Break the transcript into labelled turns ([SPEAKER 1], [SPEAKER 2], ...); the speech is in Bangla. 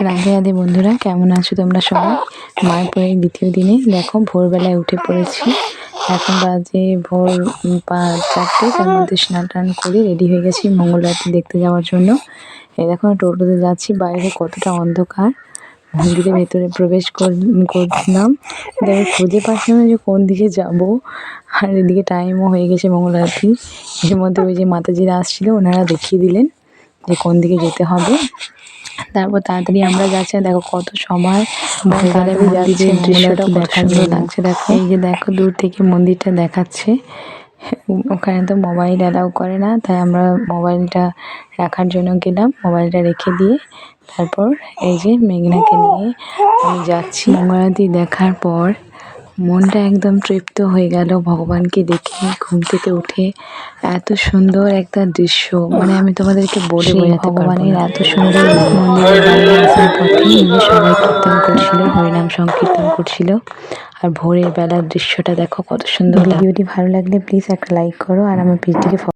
[SPEAKER 1] রাধে রাধে বন্ধুরা, কেমন আছো তোমরা সবাই? মায়াপুরের দ্বিতীয় দিনে দেখো ভোরবেলায় উঠে পড়েছি। এখন বাজে ভোর 4টে। তার মধ্যে স্নান টান করে রেডি হয়ে গেছি মঙ্গল আরতি দেখতে যাওয়ার জন্য। এই দেখো টোটোতে যাচ্ছি, বাইরে কতটা অন্ধকার। মন্দিরের ভেতরে প্রবেশ করছিলাম, দেখো খুঁজে পাচ্ছি না যে কোন দিকে যাব। আর এদিকে টাইমও হয়ে গেছে মঙ্গল আরতি। এর মধ্যে ওই যে মাতাজিরা আসছিল, ওনারা দেখিয়ে দিলেন যে কোন দিকে যেতে হবে। তারপর তাড়াতাড়ি আমরা যাচ্ছি, দেখো কত সময় তাড়াতাড়ি যাচ্ছে, দৃশ্যটা কত সুন্দর লাগছে। দেখো এই যে দেখো দূর থেকে মন্দিরটা দেখাচ্ছে। ওখানে তো মোবাইল অ্যালাউ করে না, তাই আমরা মোবাইলটা রাখার জন্য গেলাম। মোবাইলটা রেখে দিয়ে তারপর এই যে মেঘনাকে নিয়ে আমি যাচ্ছি। মঙ্গলারতি দেখার পর মনটা একদম তৃপ্ত হয়ে গেল ভগবানকে দেখে। ঘুম থেকে উঠে এত সুন্দর একটা দৃশ্য, মানে আমি তোমাদেরকে বলে বোঝাতে পারবো না। এত সুন্দর মন্দিরে বাইরে আসার পথে নিজে সবাই কীর্তন করছিল, হরিনাম সংকীর্তন করছিল। আর ভোরের বেলার দৃশ্যটা দেখো কত সুন্দর। ভিডিওটি ভালো লাগলে প্লিজ একটা লাইক করো আর আমার পেজটিকে